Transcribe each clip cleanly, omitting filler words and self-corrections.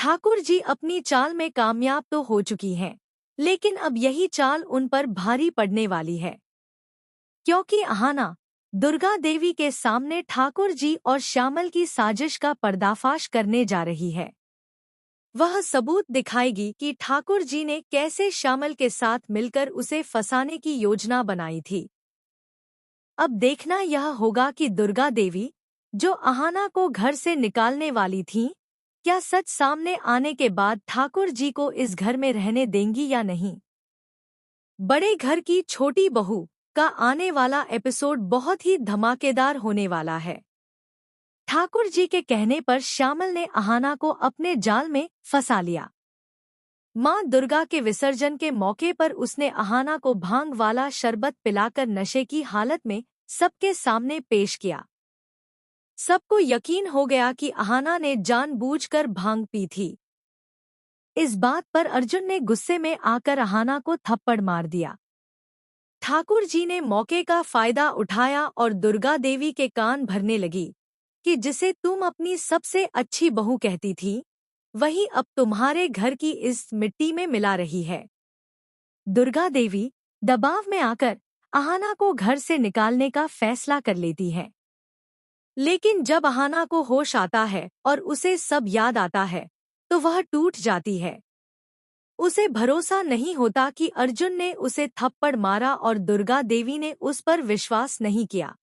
ठाकुर जी अपनी चाल में कामयाब तो हो चुकी हैं, लेकिन अब यही चाल उन पर भारी पड़ने वाली है, क्योंकि अहाना दुर्गा देवी के सामने ठाकुर जी और श्यामल की साजिश का पर्दाफाश करने जा रही है। वह सबूत दिखाएगी कि ठाकुर जी ने कैसे श्यामल के साथ मिलकर उसे फंसाने की योजना बनाई थी। अब देखना यह होगा कि दुर्गा देवी, जो अहाना को घर से निकालने वाली थीं, क्या सच सामने आने के बाद ठाकुर जी को इस घर में रहने देंगी या नहीं। बड़े घर की छोटी बहू का आने वाला एपिसोड बहुत ही धमाकेदार होने वाला है। ठाकुर जी के कहने पर श्यामल ने अहाना को अपने जाल में फंसा लिया। मां दुर्गा के विसर्जन के मौके पर उसने अहाना को भांग वाला शरबत पिलाकर नशे की हालत में सबके सामने पेश किया। सबको यकीन हो गया कि अहाना ने जानबूझकर भांग पी थी। इस बात पर अर्जुन ने गुस्से में आकर अहाना को थप्पड़ मार दिया। ठाकुर जी ने मौके का फायदा उठाया और दुर्गा देवी के कान भरने लगी कि जिसे तुम अपनी सबसे अच्छी बहू कहती थी, वही अब तुम्हारे घर की इस मिट्टी में मिला रही है। दुर्गा देवी दबाव में आकर अहाना को घर से निकालने का फैसला कर लेती है। लेकिन जब अहाना को होश आता है और उसे सब याद आता है, तो वह टूट जाती है। उसे भरोसा नहीं होता कि अर्जुन ने उसे थप्पड़ मारा और दुर्गा देवी ने उस पर विश्वास नहीं किया।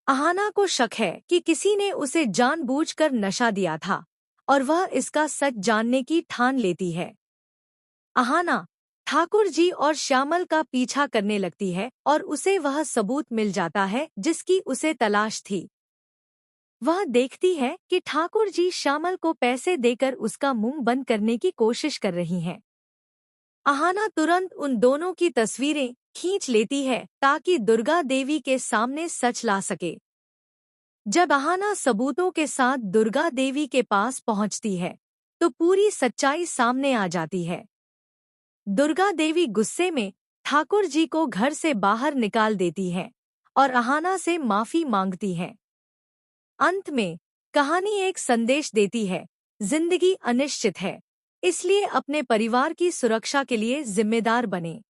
अहाना को शक है कि किसी ने उसे जानबूझकर नशा दिया था और वह इसका सच जानने की ठान लेती है। अहाना ठाकुर जी और श्यामल का पीछा करने लगती है और उसे वह सबूत मिल जाता है जिसकी उसे तलाश थी। वह देखती है कि ठाकुर जी श्यामल को पैसे देकर उसका मुंह बंद करने की कोशिश कर रही हैं। अहाना तुरंत उन दोनों की तस्वीरें खींच लेती है ताकि दुर्गा देवी के सामने सच ला सके। जब अहाना सबूतों के साथ दुर्गा देवी के पास पहुंचती है, तो पूरी सच्चाई सामने आ जाती है। दुर्गा देवी गुस्से में ठाकुर जी को घर से बाहर निकाल देती है और अहाना से माफी मांगती है। अंत में कहानी एक संदेश देती है, जिंदगी अनिश्चित है, इसलिए अपने परिवार की सुरक्षा के लिए जिम्मेदार बने।